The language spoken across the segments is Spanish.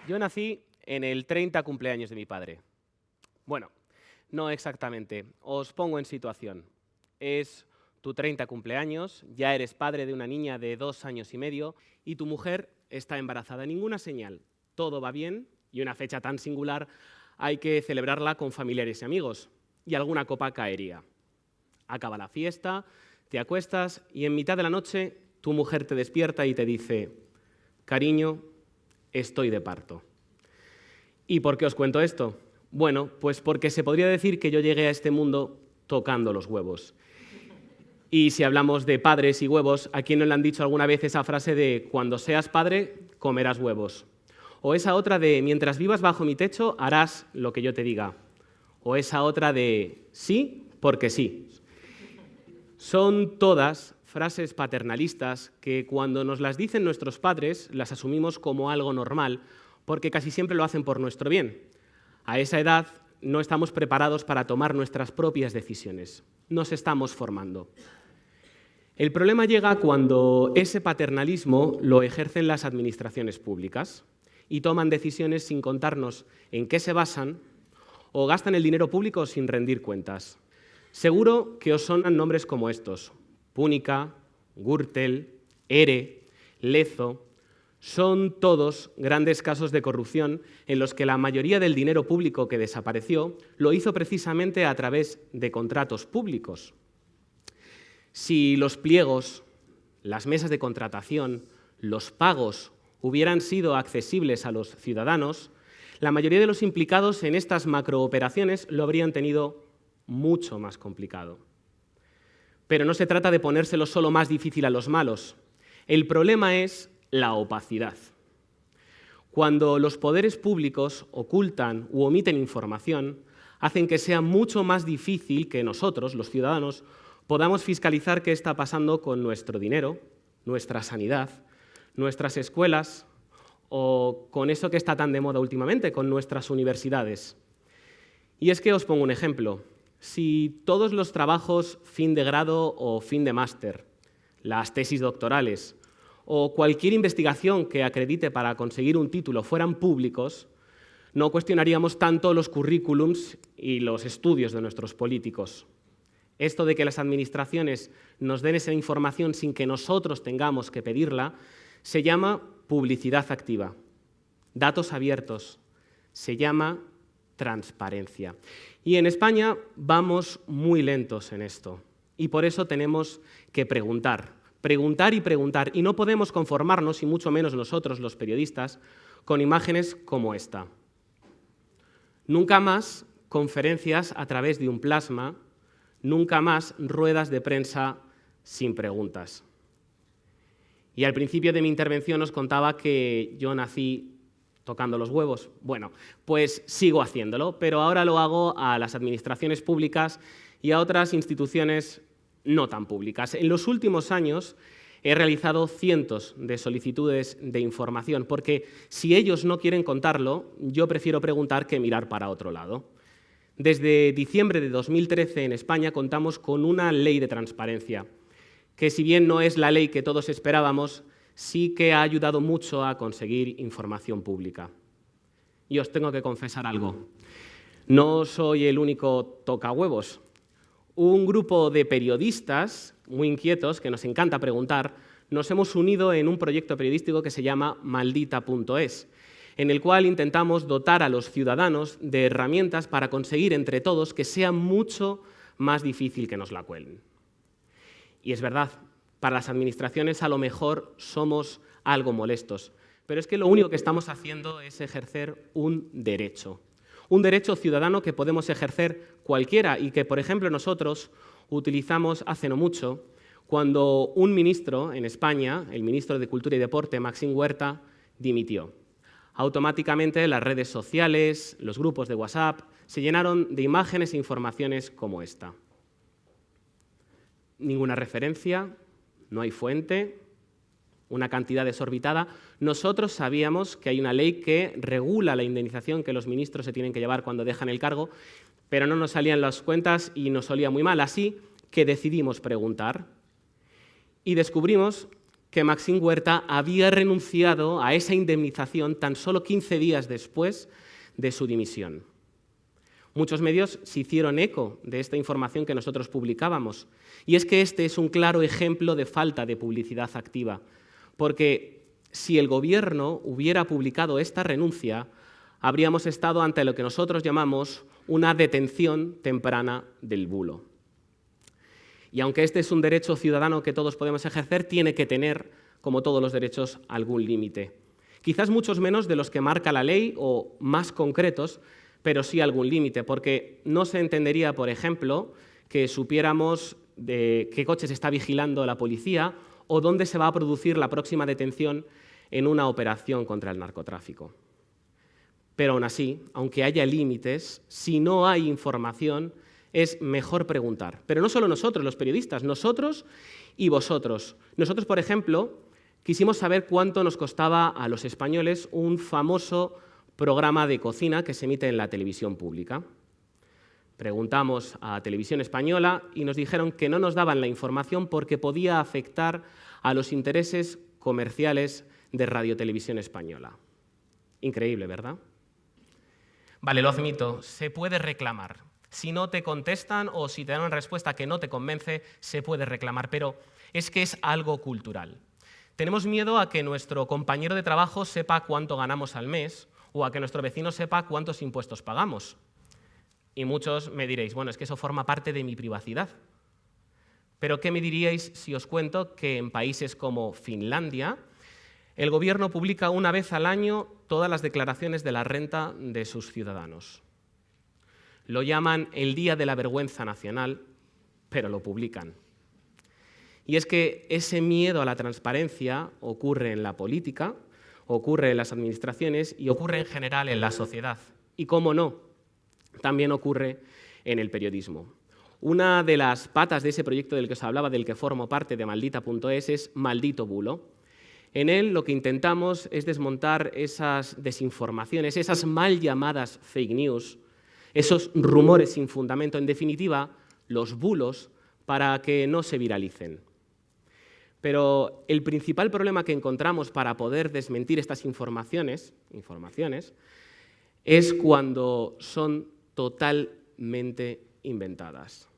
Yo nací en el 30 cumpleaños de mi padre. Bueno, no exactamente. Os pongo en situación. Es tu 30 cumpleaños, ya eres padre de una niña de 2 años y medio y tu mujer está embarazada. Ninguna señal. Todo va bien y una fecha tan singular hay que celebrarla con familiares y amigos. Y alguna copa caería. Acaba la fiesta, te acuestas y en mitad de la noche tu mujer te despierta y te dice: cariño, estoy de parto. ¿Y por qué os cuento esto? Bueno, pues porque se podría decir que yo llegué a este mundo tocando los huevos. Y si hablamos de padres y huevos, ¿a quién no le han dicho alguna vez esa frase de cuando seas padre, comerás huevos? O esa otra de mientras vivas bajo mi techo, harás lo que yo te diga. O esa otra de sí, porque sí. Son todas frases paternalistas que cuando nos las dicen nuestros padres las asumimos como algo normal, porque casi siempre lo hacen por nuestro bien. A esa edad no estamos preparados para tomar nuestras propias decisiones. Nos estamos formando. El problema llega cuando ese paternalismo lo ejercen las administraciones públicas y toman decisiones sin contarnos en qué se basan o gastan el dinero público sin rendir cuentas. Seguro que os sonan nombres como estos: Púnica, Gürtel, ERE, Lezo. Son todos grandes casos de corrupción en los que la mayoría del dinero público que desapareció lo hizo precisamente a través de contratos públicos. Si los pliegos, las mesas de contratación, los pagos hubieran sido accesibles a los ciudadanos, la mayoría de los implicados en estas macrooperaciones lo habrían tenido mucho más complicado. Pero no se trata de ponérselo solo más difícil a los malos. El problema es la opacidad. Cuando los poderes públicos ocultan u omiten información, hacen que sea mucho más difícil que nosotros, los ciudadanos, podamos fiscalizar qué está pasando con nuestro dinero, nuestra sanidad, nuestras escuelas o con eso que está tan de moda últimamente, con nuestras universidades. Y es que os pongo un ejemplo. Si todos los trabajos fin de grado o fin de máster, las tesis doctorales o cualquier investigación que acredite para conseguir un título fueran públicos, no cuestionaríamos tanto los currículums y los estudios de nuestros políticos. Esto de que las administraciones nos den esa información sin que nosotros tengamos que pedirla se llama publicidad activa. Datos abiertos. Se llama transparencia. Y en España vamos muy lentos en esto. Y por eso tenemos que preguntar y preguntar. Y no podemos conformarnos, y mucho menos nosotros, los periodistas, con imágenes como esta. Nunca más conferencias a través de un plasma, nunca más ruedas de prensa sin preguntas. Y al principio de mi intervención os contaba que yo nací tocando los huevos. Bueno, pues sigo haciéndolo, pero ahora lo hago a las administraciones públicas y a otras instituciones no tan públicas. En los últimos años he realizado cientos de solicitudes de información, porque si ellos no quieren contarlo, yo prefiero preguntar que mirar para otro lado. Desde diciembre de 2013 en España contamos con una ley de transparencia, que si bien no es la ley que todos esperábamos, sí que ha ayudado mucho a conseguir información pública. Y os tengo que confesar algo. No soy el único tocahuevos. Un grupo de periodistas muy inquietos, que nos encanta preguntar, nos hemos unido en un proyecto periodístico que se llama Maldita.es, en el cual intentamos dotar a los ciudadanos de herramientas para conseguir entre todos que sea mucho más difícil que nos la cuelen. Y es verdad, para las administraciones a lo mejor somos algo molestos, pero es que lo único que estamos haciendo es ejercer un derecho ciudadano que podemos ejercer cualquiera y que, por ejemplo, nosotros utilizamos hace no mucho cuando un ministro en España, el ministro de Cultura y Deporte, Maxim Huerta, dimitió. Automáticamente las redes sociales, los grupos de WhatsApp, se llenaron de imágenes e informaciones como esta. Ninguna referencia, no hay fuente, una cantidad desorbitada. Nosotros sabíamos que hay una ley que regula la indemnización que los ministros se tienen que llevar cuando dejan el cargo, pero no nos salían las cuentas y nos olía muy mal, así que decidimos preguntar. Y descubrimos que Maxim Huerta había renunciado a esa indemnización tan solo 15 días después de su dimisión. Muchos medios se hicieron eco de esta información que nosotros publicábamos, y es que este es un claro ejemplo de falta de publicidad activa, porque si el Gobierno hubiera publicado esta renuncia, habríamos estado ante lo que nosotros llamamos una detención temprana del bulo. Y aunque este es un derecho ciudadano que todos podemos ejercer, tiene que tener, como todos los derechos, algún límite. Quizás muchos menos de los que marca la ley o más concretos, pero sí algún límite, porque no se entendería, por ejemplo, que supiéramos de qué coches está vigilando la policía o dónde se va a producir la próxima detención en una operación contra el narcotráfico. Pero aún así, aunque haya límites, si no hay información, es mejor preguntar. Pero no solo nosotros, los periodistas, nosotros y vosotros. Nosotros, por ejemplo, quisimos saber cuánto nos costaba a los españoles un famoso programa de cocina que se emite en la televisión pública. Preguntamos a Televisión Española y nos dijeron que no nos daban la información porque podía afectar a los intereses comerciales de Radio Televisión Española. Increíble, ¿verdad? Vale, lo admito, se puede reclamar. Si no te contestan o si te dan una respuesta que no te convence, se puede reclamar, pero es que es algo cultural. Tenemos miedo a que nuestro compañero de trabajo sepa cuánto ganamos al mes o a que nuestro vecino sepa cuántos impuestos pagamos. Y muchos me diréis, bueno, es que eso forma parte de mi privacidad. Pero ¿qué me diríais si os cuento que en países como Finlandia el gobierno publica una vez al año todas las declaraciones de la renta de sus ciudadanos? Lo llaman el Día de la Vergüenza Nacional, pero lo publican. Y es que ese miedo a la transparencia ocurre en la política, ocurre en las administraciones y ocurre en general en la sociedad. Y cómo no, también ocurre en el periodismo. Una de las patas de ese proyecto del que os hablaba, del que formo parte, de Maldita.es, es Maldito Bulo. En él lo que intentamos es desmontar esas desinformaciones, esas mal llamadas fake news, esos rumores sin fundamento, en definitiva, los bulos, para que no se viralicen. Pero el principal problema que encontramos para poder desmentir estas informaciones es cuando son totalmente inventadas.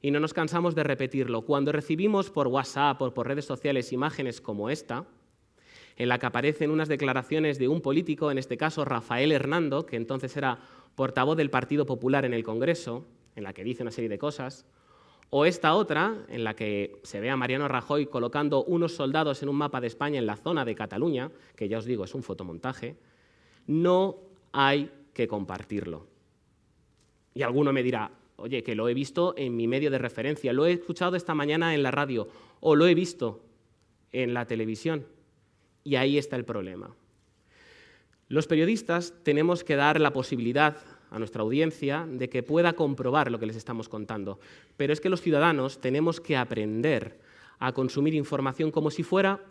Y no nos cansamos de repetirlo. Cuando recibimos por WhatsApp o por redes sociales imágenes como esta, en la que aparecen unas declaraciones de un político, en este caso Rafael Hernando, que entonces era portavoz del Partido Popular en el Congreso, en la que dice una serie de cosas, o esta otra, en la que se ve a Mariano Rajoy colocando unos soldados en un mapa de España en la zona de Cataluña, que ya os digo, es un fotomontaje, no hay que compartirlo. Y alguno me dirá, oye, que lo he visto en mi medio de referencia, lo he escuchado esta mañana en la radio, o lo he visto en la televisión. Y ahí está el problema. Los periodistas tenemos que dar la posibilidad a nuestra audiencia de que pueda comprobar lo que les estamos contando. Pero es que los ciudadanos tenemos que aprender a consumir información como si fuera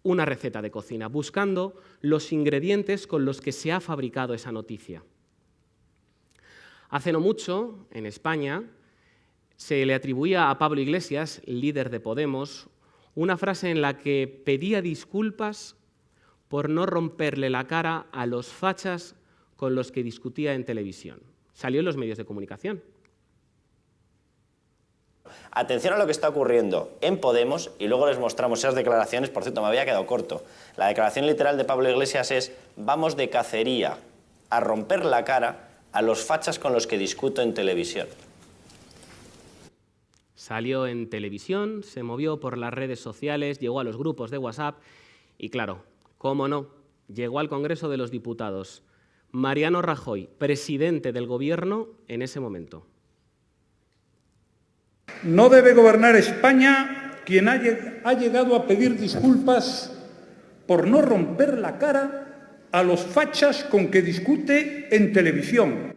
una receta de cocina, buscando los ingredientes con los que se ha fabricado esa noticia. Hace no mucho, en España, se le atribuía a Pablo Iglesias, líder de Podemos, una frase en la que pedía disculpas por no romperle la cara a los fachas con los que discutía en televisión. Salió en los medios de comunicación. Atención a lo que está ocurriendo en Podemos y luego les mostramos esas declaraciones. Por cierto, me había quedado corto. La declaración literal de Pablo Iglesias es: vamos de cacería a romper la cara a los fachas con los que discuto en televisión. Salió en televisión, se movió por las redes sociales, llegó a los grupos de WhatsApp y, claro, cómo no, llegó al Congreso de los Diputados. Mariano Rajoy, presidente del Gobierno en ese momento. No debe gobernar España quien ha llegado a pedir disculpas por no romper la cara a los fachas con que discute en televisión.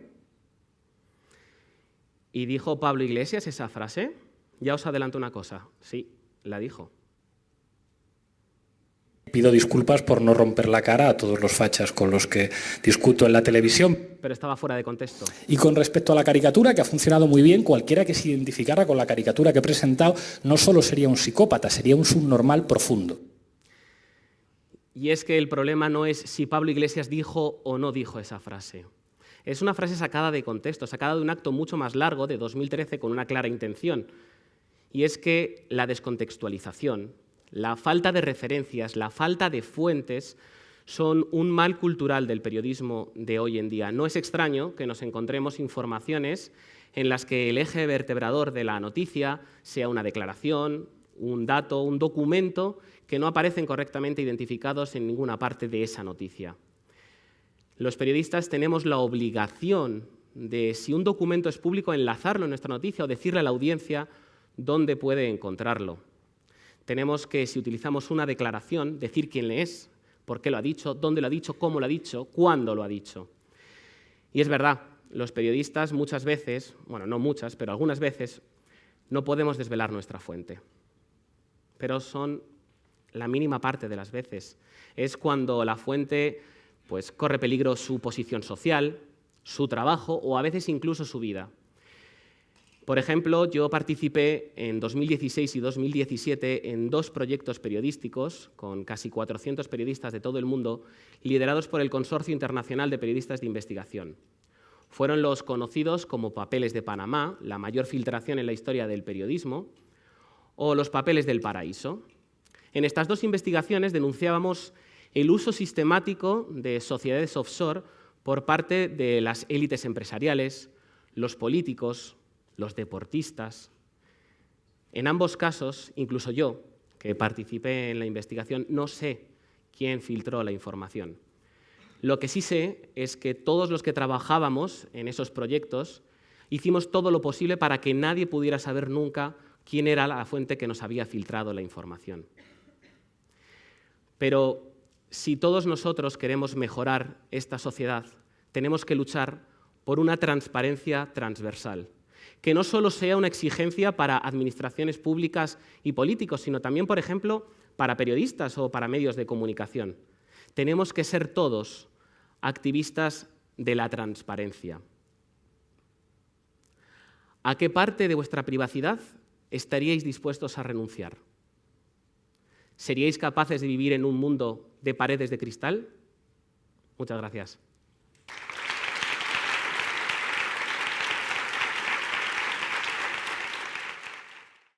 ¿Y dijo Pablo Iglesias esa frase? Ya os adelanto una cosa, sí, la dijo. Pido disculpas por no romper la cara a todos los fachas con los que discuto en la televisión. Pero estaba fuera de contexto. Y con respecto a la caricatura, que ha funcionado muy bien, cualquiera que se identificara con la caricatura que he presentado no solo sería un psicópata, sería un subnormal profundo. Y es que el problema no es si Pablo Iglesias dijo o no dijo esa frase. Es una frase sacada de contexto, sacada de un acto mucho más largo, de 2013, con una clara intención. Y es que la descontextualización, la falta de referencias, la falta de fuentes son un mal cultural del periodismo de hoy en día. No es extraño que nos encontremos informaciones en las que el eje vertebrador de la noticia sea una declaración, un dato, un documento que no aparecen correctamente identificados en ninguna parte de esa noticia. Los periodistas tenemos la obligación de, si un documento es público, enlazarlo en nuestra noticia o decirle a la audiencia dónde puede encontrarlo. Tenemos que, si utilizamos una declaración, decir quién es, por qué lo ha dicho, dónde lo ha dicho, cómo lo ha dicho, cuándo lo ha dicho. Y es verdad, los periodistas muchas veces, bueno, no muchas, pero algunas veces, no podemos desvelar nuestra fuente. Pero son la mínima parte de las veces. Es cuando la fuente pues, corre peligro su posición social, su trabajo o a veces incluso su vida. Por ejemplo, yo participé en 2016 y 2017 en 2 proyectos periodísticos con casi 400 periodistas de todo el mundo, liderados por el Consorcio Internacional de Periodistas de Investigación. Fueron los conocidos como Papeles de Panamá, la mayor filtración en la historia del periodismo, o los Papeles del Paraíso. En estas 2 investigaciones denunciábamos el uso sistemático de sociedades offshore por parte de las élites empresariales, los políticos, los deportistas. En ambos casos, incluso yo, que participé en la investigación, no sé quién filtró la información. Lo que sí sé es que todos los que trabajábamos en esos proyectos hicimos todo lo posible para que nadie pudiera saber nunca quién era la fuente que nos había filtrado la información. Pero si todos nosotros queremos mejorar esta sociedad, tenemos que luchar por una transparencia transversal, que no solo sea una exigencia para administraciones públicas y políticos, sino también, por ejemplo, para periodistas o para medios de comunicación. Tenemos que ser todos activistas de la transparencia. ¿A qué parte de vuestra privacidad estaríais dispuestos a renunciar? ¿Seríais capaces de vivir en un mundo de paredes de cristal? Muchas gracias.